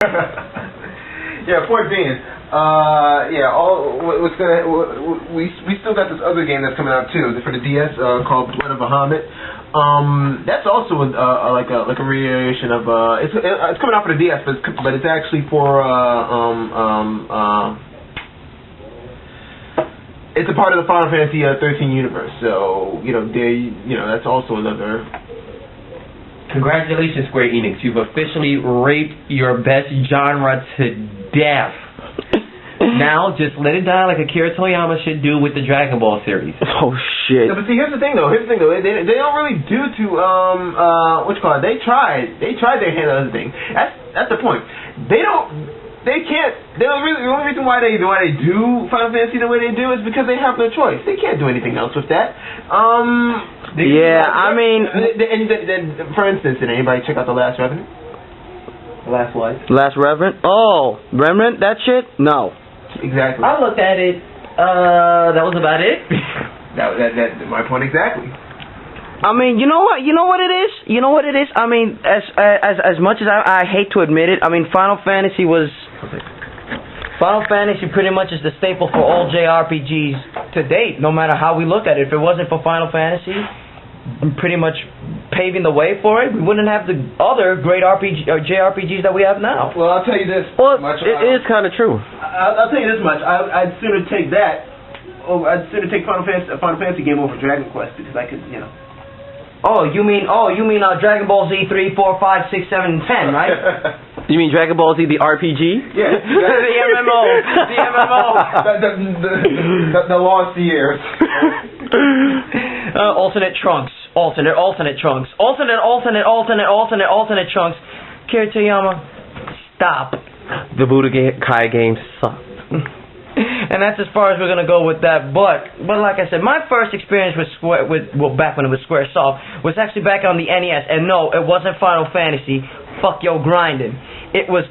Yeah, point being, we still got this other game that's coming out too for the DS called Blood of Bahamut. That's also like a variation of it's coming out for the DS, but it's actually for it's a part of the Final Fantasy 13 universe. So that's also another. Congratulations, Square Enix. You've officially raped your best genre to death. Now, just let it die like Akira Toriyama should do with the Dragon Ball series. Oh, shit. No, but see, here's the thing, though. They don't really do what you call it? They tried their hand on other things. That's the point. The only reason why they do Final Fantasy the way they do is because they have no choice. They can't do anything else with that. For instance, did anybody check out The Last Revenant? The Last Light? Last Revenant? Oh, Remnant? That shit? No. Exactly. I looked at it. That was about it. That's my point exactly. I mean, you know what it is? I mean, as much as I hate to admit it, I mean, Final Fantasy pretty much is the staple for all JRPGs to date, no matter how we look at it. If it wasn't for Final Fantasy pretty much paving the way for it, we wouldn't have the other great JRPGs that we have now. Well, I'll tell you this much. It is kind of true. I'll tell you this much. I'd sooner take that. I'd sooner take Final Fantasy game over Dragon Quest because I could, Oh, you mean Dragon Ball Z 3, 4, 5, 6, 7, and 10, right? You mean Dragon Ball Z the RPG? Yeah. The MMO. The MMO. The lost years. Alternate trunks. Alternate trunks. Alternate trunks. Akira Toriyama, stop. The Budokai games suck. And that's as far as we're gonna go with that. But like I said, my first experience with back when it was SquareSoft was actually back on the NES. And no, it wasn't Final Fantasy. Fuck yo grinding. It was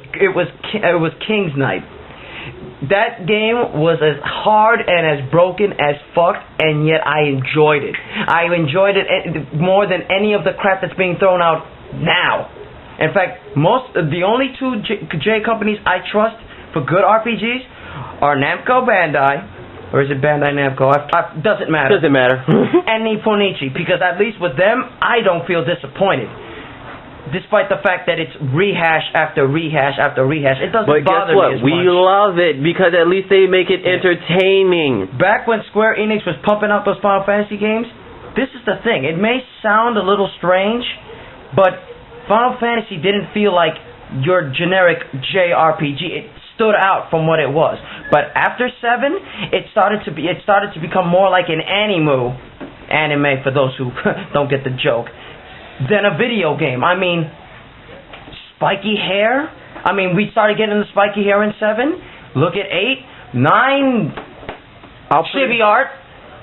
King's Knight. That game was as hard and as broken as fuck, and yet I enjoyed it. I enjoyed it more than any of the crap that's being thrown out now. In fact, the only two J companies I trust for good RPGs are Namco Bandai, or is it Bandai Namco? Doesn't matter. Doesn't matter. And Nipponichi, because at least with them, I don't feel disappointed. Despite the fact that it's rehash after rehash after rehash, it doesn't bother me as much. But guess what? We love it because at least they make it entertaining. Back when Square Enix was pumping out those Final Fantasy games, this is the thing. It may sound a little strange, but Final Fantasy didn't feel like your generic JRPG. It stood out from what it was. But after 7, it started to become more like an anime for those who don't get the joke, than a video game. I mean, spiky hair. I mean, we started getting the spiky hair in 7. Look at 8, 9. Chibi art.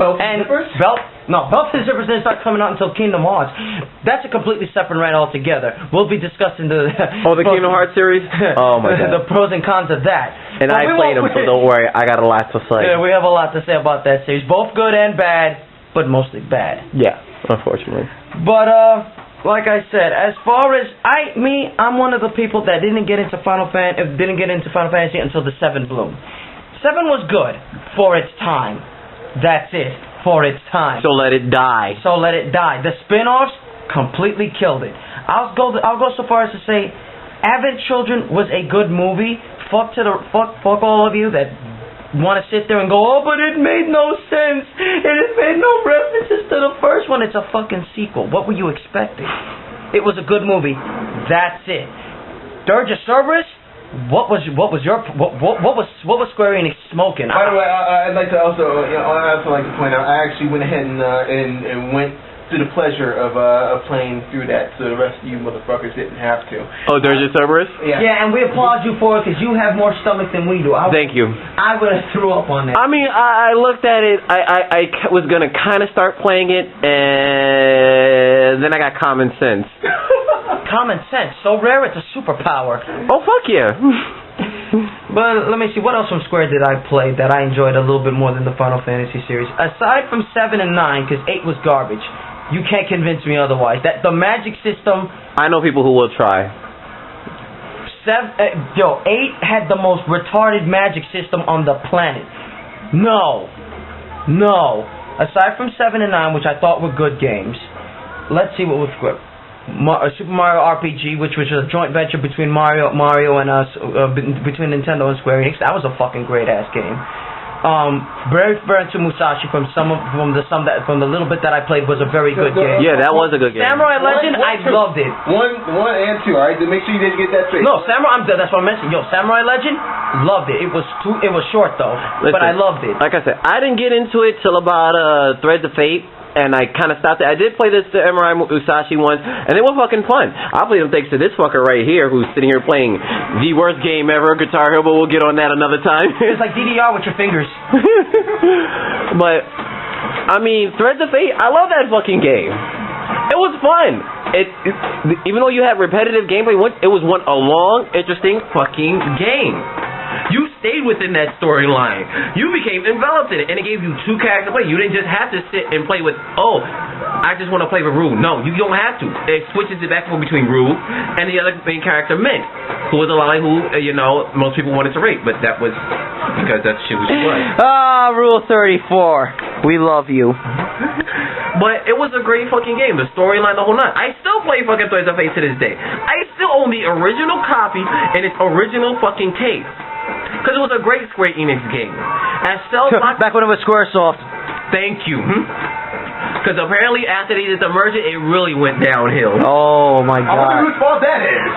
Belt and Belt and Zippers didn't start coming out until Kingdom Hearts. That's a completely separate rant altogether. We'll be discussing the Kingdom Hearts series. Oh my god, the pros and cons of that. And I played them, so don't worry. I got a lot to say. Yeah, we have a lot to say about that series. Both good and bad, but mostly bad. Yeah, unfortunately. But like I said, as far as I'm one of the people that didn't get into Final Fantasy until the 7 Bloom. 7 was good for its time. That's it, for its time. So let it die. The spin-offs completely killed it. I'll go so far as to say, Advent Children was a good movie. Fuck all of you that want to sit there and go, oh, but it made no sense. It made no references to the first one. It's a fucking sequel. What were you expecting? It was a good movie. That's it. Dirge of Cerberus. What was Square Enix smoking? By the way, I'd like to also like to point out, I actually went ahead and went through the pleasure of playing through that, so the rest of you motherfuckers didn't have to. Oh, Dirge of Cerberus? Yeah. Yeah, and we applaud you for it because you have more stomach than we do. Thank you. I would have threw up on that. I mean, I looked at it. I was gonna kind of start playing it, and then I got common sense. Common sense, so rare it's a superpower. Oh fuck yeah! But let me see, what else from Square did I play that I enjoyed a little bit more than the Final Fantasy series? Aside from 7 and 9, because 8 was garbage. You can't convince me otherwise. That the magic system. I know people who will try. 8 had the most retarded magic system on the planet. No. Aside from 7 and 9, which I thought were good games, let's see what was good. Super Mario RPG, which was a joint venture between Mario and us, between Nintendo and Square Enix. That was a fucking great ass game. Brave to Musashi from the little bit that I played was a very good game. Yeah, that was a good game. Samurai Legend, I loved it. 1 and 2, alright? Make sure you didn't get that straight. No, that's what I mentioned. Samurai Legend, loved it. It was short though, but I loved it. Like I said, I didn't get into it till about Threads of Fate. And I kind of stopped it. I did play this Samurai Musashi once, and they were fucking fun. I played them thanks to this fucker right here, who's sitting here playing the worst game ever, Guitar Hero, but we'll get on that another time. It's like DDR with your fingers. But, I mean, Threads of Fate, I love that fucking game. It was fun. Even though you had repetitive gameplay, it was a long, interesting fucking game. You stayed within that storyline. You became enveloped in it, and it gave you 2 characters to play. You didn't just have to sit and play with, I just want to play with Rue. No, you don't have to. It switches it back and forth between Rue and the other main character, Mint, who was a line who, most people wanted to rape, but that was because that shit was was. Rule 34. We love you. But it was a great fucking game. The storyline, the whole nine. I still play fucking Threads of Fate to this day. I still own the original copy and its original fucking tape. Because it was a great Square Enix game. Back when it was Squaresoft. Thank you. Because apparently after they did the merger, it really went downhill. Oh my god. I wonder whose fault that is.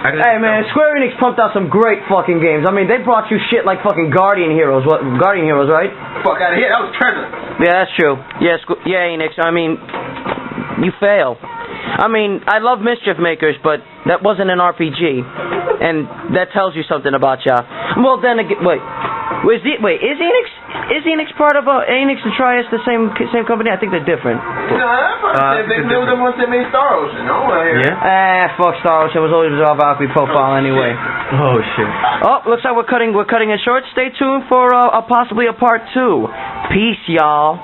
Hey man, Square Enix pumped out some great fucking games. I mean, they brought you shit like fucking Guardian Heroes, right? Fuck out of here, that was treasure. Yeah, that's true. Yeah, Enix, I mean, you fail. I mean, I love Mischief Makers, but that wasn't an RPG. And that tells you something about ya. Well, then again, is Enix part of Enix and Trias the same company? I think they're different. They were the ones that made Star Ocean, no? Yeah. Fuck Star Ocean. It was always a Valkyrie profile anyway. Oh shit. Oh, looks like we're cutting it short. Stay tuned for possibly a part 2. Peace, y'all.